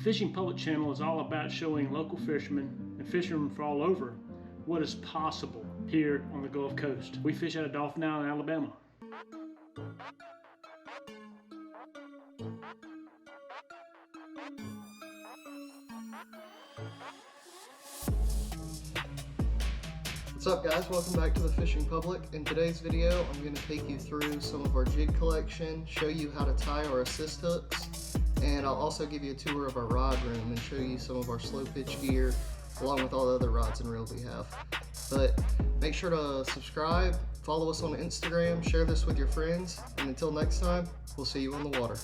Fishing Public channel is all about showing local fishermen and fishermen from all over what is possible here on the Gulf Coast. We fish out of Dauphin Island, Alabama. What's up guys, welcome back to the Fishing Public. In today's video I'm going to take you through some of our jig collection, show you how to tie our assist hooks, and I'll also give you a tour of our rod room and show you some of our slow pitch gear along with all the other rods and reels we have. But make sure to subscribe, follow us on Instagram, share this with your friends, and until next time, we'll see you on the water.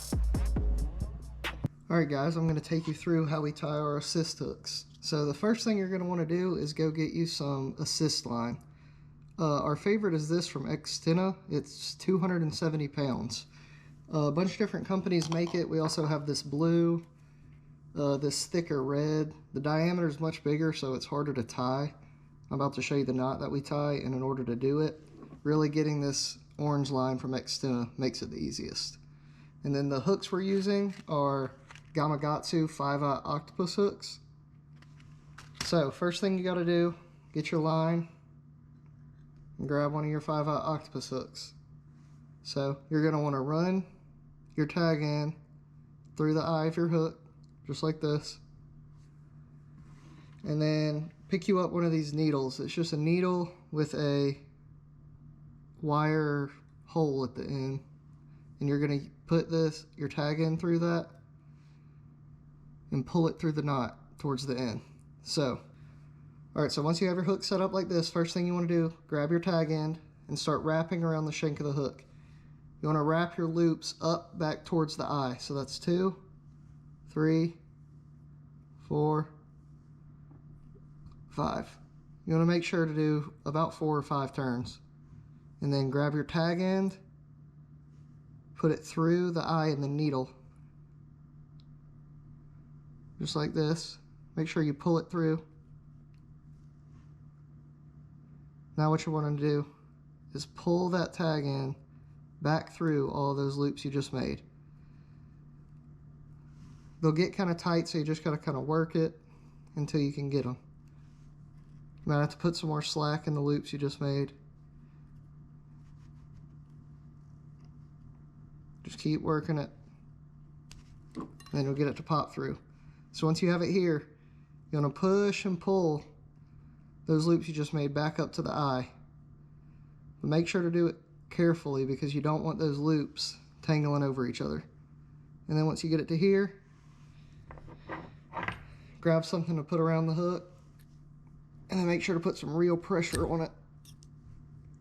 Alright guys, I'm going to take you through how we tie our assist hooks. So the first thing you're going to want to do is go get you some assist line. Our favorite is this from Xtina. It's 270 pounds. A bunch of different companies make it. We also have this blue, this thicker red. The diameter is much bigger, so it's harder to tie. I'm about to show you the knot that we tie, and in order to do it, really getting this orange line from Xtina makes it the easiest. And then the hooks we're using are Gamakatsu 5/0 octopus hooks. So first thing you got to do, get your line and grab one of your 5/0 octopus hooks. So you're going to want to run your tag in through the eye of your hook, just like this. And then pick you up one of these needles. It's just a needle with a wire hole at the end. And you're going to put your tag in through that and pull it through the knot towards the end. So, alright, so once you have your hook set up like this, first thing you want to do, grab your tag end and start wrapping around the shank of the hook. You want to wrap your loops up back towards the eye. So that's 2, 3, 4, 5. You want to make sure to do about 4 or 5 turns. And then grab your tag end, put it through the eye and the needle. Just like this. Make sure you pull it through. Now what you want to do is pull that tag in back through all those loops you just made. They'll get kind of tight, so you just got to kind of work it until you can get them. You might have to put some more slack in the loops you just made. Just keep working it, and then you'll get it to pop through. So once you have it here, you want to push and pull those loops you just made back up to the eye. But make sure to do it carefully because you don't want those loops tangling over each other. And then once you get it to here, grab something to put around the hook, and then make sure to put some real pressure on it,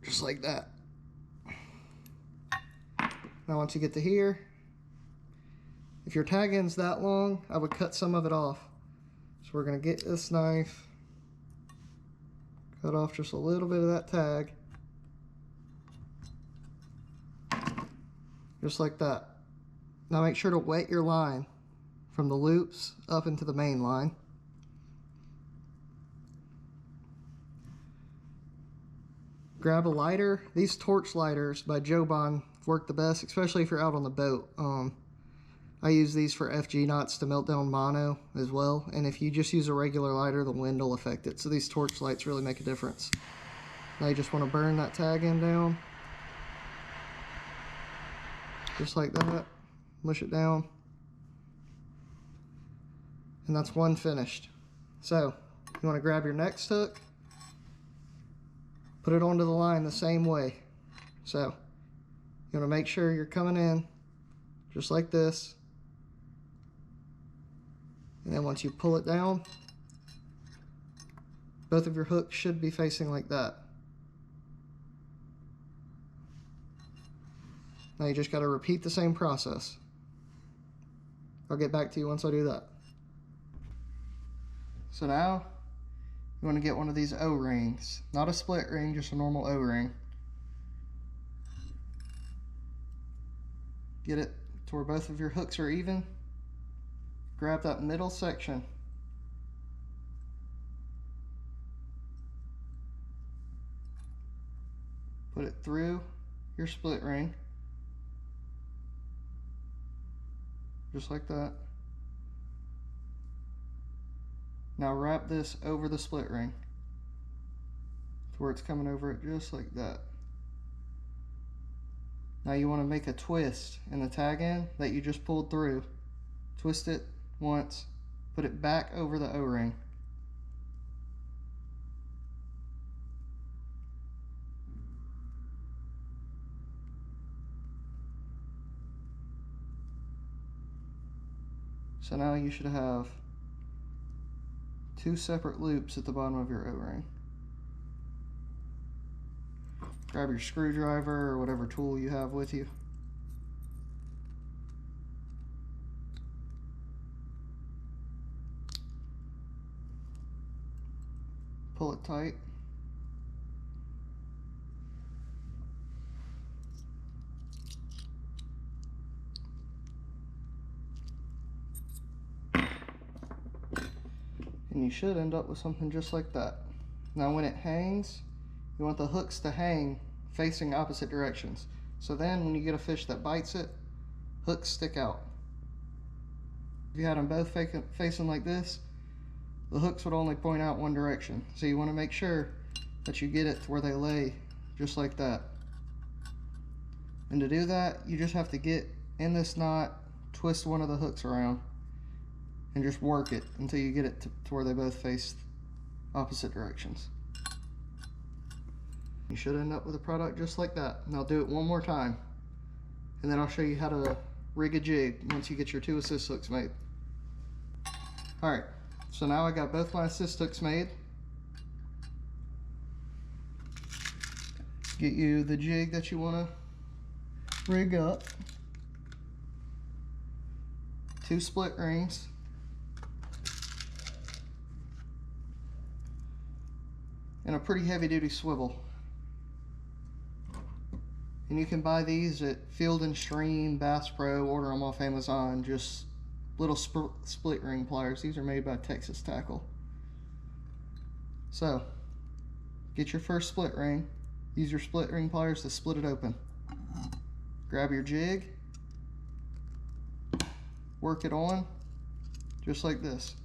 just like that. Now once you get to here, if your tag end's that long, I would cut some of it off. So we're going to get this knife, cut off just a little bit of that tag, just like that. Now make sure to wet your line from the loops up into the main line. Grab a lighter. These torch lighters by Joban work the best, especially if you're out on the boat. I use these for FG knots to melt down mono as well, and if you just use a regular lighter, the wind will affect it. So these torch lights really make a difference. Now you just want to burn that tag end down, just like that. Mush it down, and that's one finished. So you want to grab your next hook, put it onto the line the same way. So you want to make sure you're coming in just like this. And then once you pull it down, both of your hooks should be facing like that. Now you just got to repeat the same process. I'll get back to you once I do that. So now you want to get one of these O-rings. Not a split ring, just a normal O-ring. Get it to where both of your hooks are even. Grab that middle section. Put it through your split ring. Just like that. Now wrap this over the split ring to where it's coming over it just like that. Now you want to make a twist in the tag end that you just pulled through. Twist it once, put it back over the O-ring. So now you should have two separate loops at the bottom of your O-ring. Grab your screwdriver or whatever tool you have with you. Pull it tight. And you should end up with something just like that. Now when it hangs, you want the hooks to hang facing opposite directions. So then when you get a fish that bites it, hooks stick out. If you had them both facing like this, the hooks would only point out one direction. So you want to make sure that you get it to where they lay just like that. And to do that, you just have to get in this knot, twist one of the hooks around, and just work it until you get it to where they both face opposite directions. You should end up with a product just like that. And I'll do it one more time, and then I'll show you how to rig a jig once you get your two assist hooks made. Alright, so now I got both my assist hooks made. Get you the jig that you want to rig up. Two split rings. And a pretty heavy duty swivel. And you can buy these at Field & Stream, Bass Pro, order them off Amazon, just little split ring pliers. These are made by Texas Tackle. So, get your first split ring, use your split ring pliers to split it open. Grab your jig, work it on, just like this.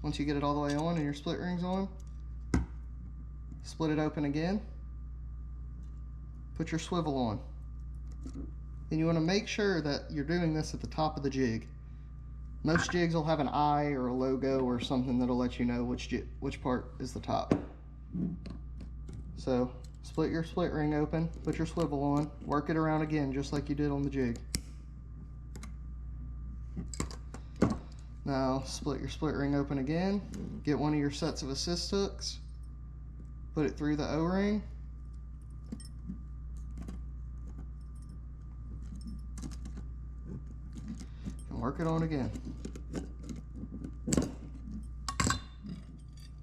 Once you get it all the way on and your split ring's on, split it open again, put your swivel on. And you want to make sure that you're doing this at the top of the jig. Most jigs will have an eye or a logo or something that'll let you know which part is the top. So split your split ring open, put your swivel on, work it around again just like you did on the jig. Now split your split ring open again, get one of your sets of assist hooks, put it through the O-ring, and work it on again.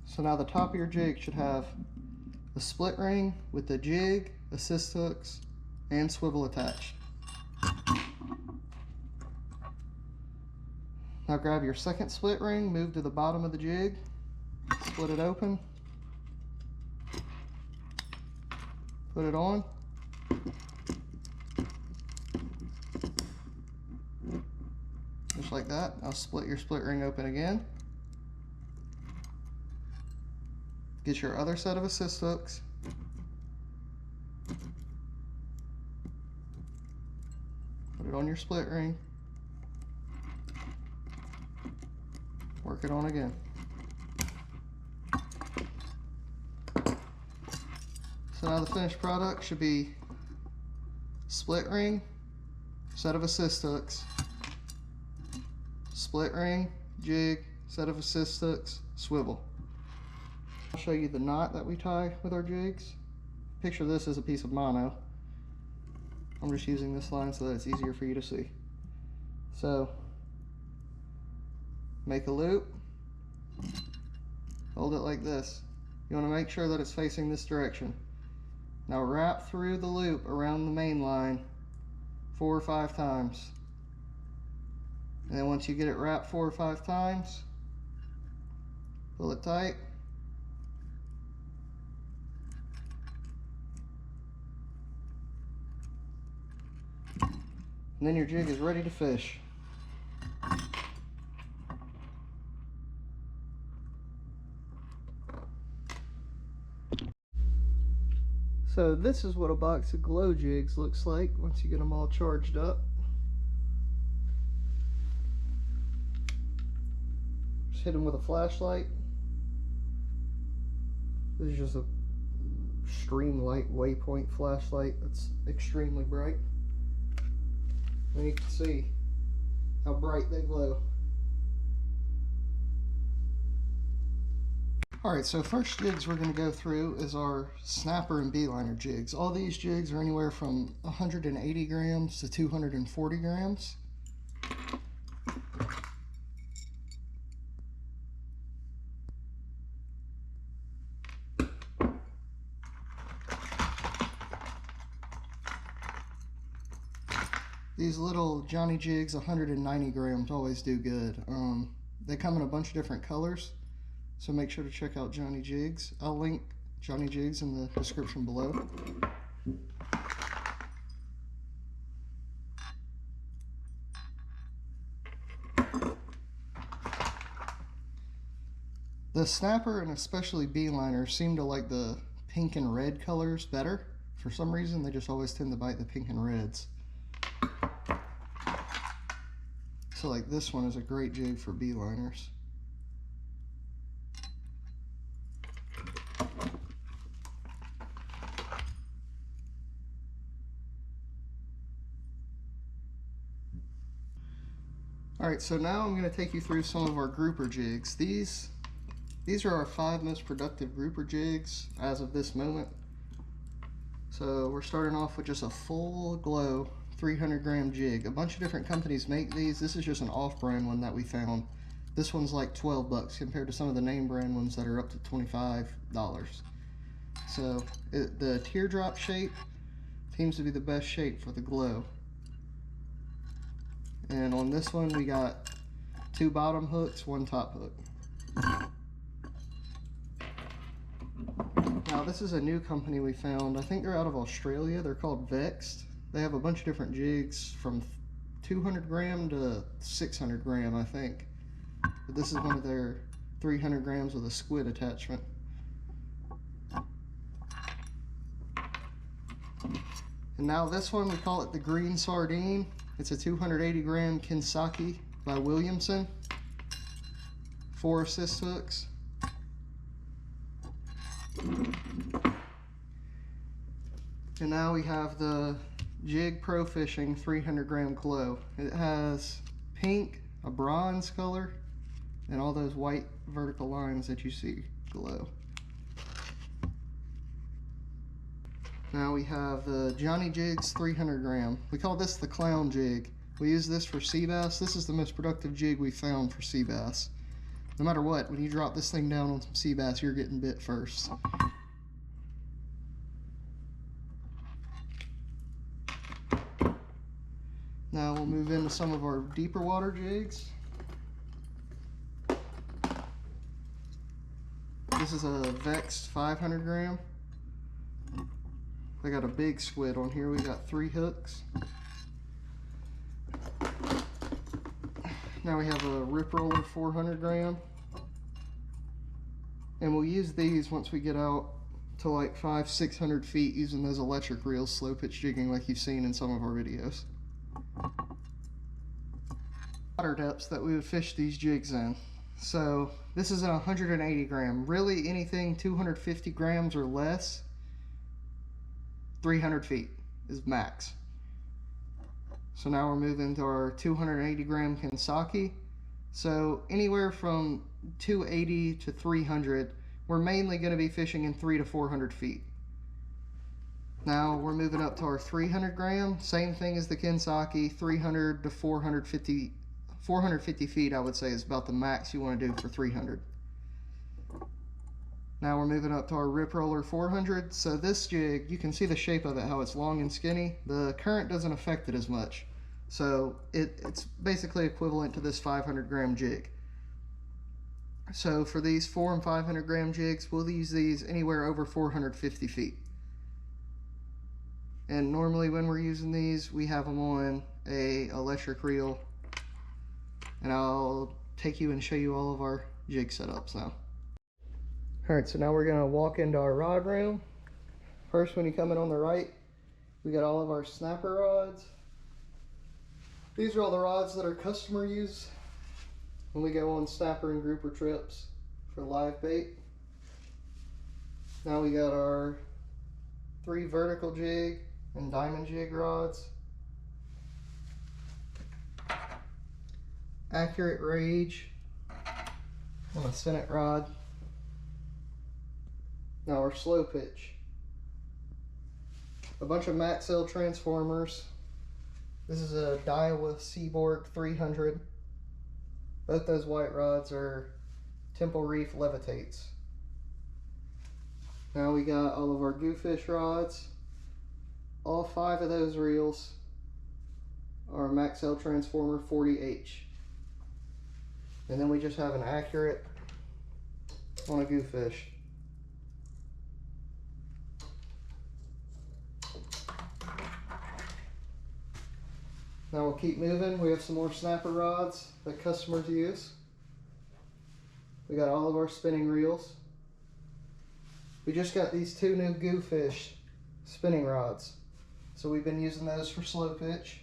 So now the top of your jig should have the split ring with the jig, assist hooks, and swivel attached. Now grab your second split ring, move to the bottom of the jig, split it open, put it on, just like that. Now split your split ring open again, get your other set of assist hooks, put it on your split ring, work it on again. So now the finished product should be split ring, set of assist hooks, split ring, jig, set of assist hooks, swivel. I'll show you the knot that we tie with our jigs. Picture this as a piece of mono. I'm just using this line so that it's easier for you to see. So make a loop, hold it like this. You want to make sure that it's facing this direction. Now wrap through the loop around the main line 4 or 5 times. And then once you get it wrapped 4 or 5 times, pull it tight. and then your jig is ready to fish. So this is what a box of glow jigs looks like once you get them all charged up. Just hit them with a flashlight. This is just a stream light waypoint flashlight that's extremely bright. And you can see how bright they glow. Alright, so first jigs we're going to go through is our snapper and beeliner jigs. All these jigs are anywhere from 180 grams to 240 grams. These little Johnny Jigs 190 grams always do good. They come in a bunch of different colors, so make sure to check out Johnny Jigs. I'll link Johnny Jigs in the description below. The snapper and especially beeliner seem to like the pink and red colors better. For some reason they just always tend to bite the pink and reds. So like this one is a great jig for beeliners. Alright, so now I'm going to take you through some of our grouper jigs. These are our 5 most productive grouper jigs as of this moment. So we're starting off with just a full glow 300 gram jig. A bunch of different companies make these. This is just an off-brand one that we found. This one's like 12 bucks compared to some of the name brand ones that are up to $25. So the teardrop shape seems to be the best shape for the glow. And on this one we got 2 bottom hooks, 1 top hook. Now this is a new company we found. I think they're out of Australia. They're called Vexed. They have a bunch of different jigs from 200 gram to 600 gram, I think. But this is one of their 300 grams with a squid attachment. And now this one, we call it the Green Sardine. It's a 280 gram Kinsaki by Williamson. 4 assist hooks. And now we have the Jig Pro Fishing 300 gram glow. It has pink, a bronze color, and all those white vertical lines that you see glow. Now we have the Johnny Jigs 300 gram. We call this the clown jig. We use this for sea bass. This is the most productive jig we found for sea bass. No matter what, when you drop this thing down on some sea bass, you're getting bit first. Now we'll move into some of our deeper water jigs. This is a Vexed 500 gram. I got a big squid on here. We got 3 hooks. Now we have a Rip Roller 400 gram. And we'll use these once we get out to like 500-600 feet using those electric reels, slow pitch jigging like you've seen in some of our videos. Water depths that we would fish these jigs in. So this is a 180 gram. Really anything 250 grams or less, 300 feet is max. So now we're moving to our 280 gram Kinsaki. So anywhere from 280 to 300, we're mainly going to be fishing in 300 to 400 feet. Now we're moving up to our 300 gram, same thing as the Kinsaki, 300 to 450 feet I would say is about the max you want to do for 300. Now we're moving up to our Rip Roller 400. So this jig, you can see the shape of it, how it's long and skinny. The current doesn't affect it as much. So it's basically equivalent to this 500 gram jig. So for these 400 and 500 gram jigs, we'll use these anywhere over 450 feet. And normally when we're using these, we have them on a electric reel, and I'll take you and show you all of our jig setups now. Alright, so now we're going to walk into our rod room. First, when you come in on the right, we got all of our snapper rods. These are all the rods that our customer use when we go on snapper and grouper trips for live bait. Now we got our 3 vertical jig and diamond jig rods. Accurate Rage on a Senate rod. Now our slow pitch. A bunch of Max L transformers. This is a Daiwa Seaborg 300. Both those white rods are Temple Reef Levitates. Now we got all of our Goofish rods. All 5 of those reels are Max L Transformer 40H. And then we just have an Accurate on a Goofish. Now we'll keep moving. We have some more snapper rods that customers use. We got all of our spinning reels. We just got these 2 new Goofish spinning rods. So we've been using those for slow pitch.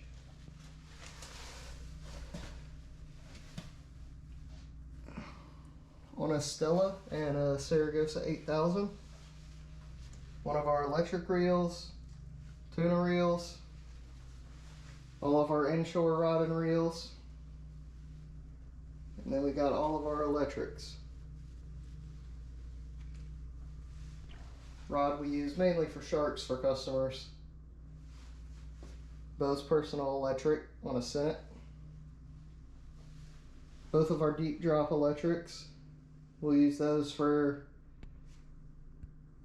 On a Stella and a Saragossa 8000. One of our electric reels, tuna reels, all of our inshore rod and reels, and then we got all of our electrics. Rod we use mainly for sharks for customers. Bose Personal Electric on a Senate. Both of our deep drop electrics, we'll use those for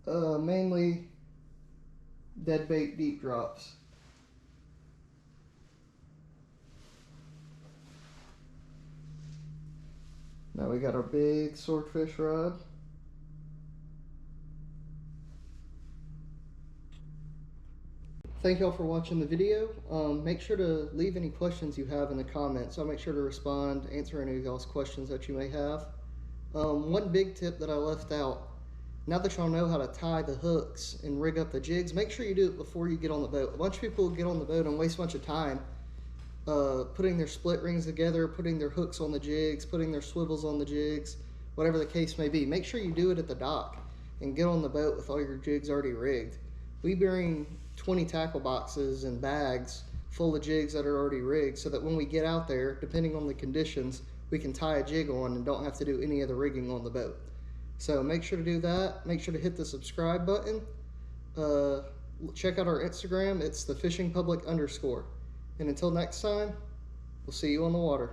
mainly dead bait deep drops. Now we got our big swordfish rod. Thank y'all for watching the video. Make sure to leave any questions you have in the comments. I'll make sure to respond, answer any of y'all's questions that you may have. One big tip that I left out, now that y'all know how to tie the hooks and rig up the jigs, make sure you do it before you get on the boat. A bunch of people get on the boat and waste a bunch of time putting their split rings together, putting their hooks on the jigs, putting their swivels on the jigs, whatever the case may be. Make sure you do it at the dock and get on the boat with all your jigs already rigged. We bring 20 tackle boxes and bags full of jigs that are already rigged so that when we get out there, depending on the conditions, we can tie a jig on and don't have to do any of the rigging on the boat. So make sure to do that. Make sure to hit the subscribe button. Check out our Instagram. It's thefishingpublic_. And until next time, we'll see you on the water.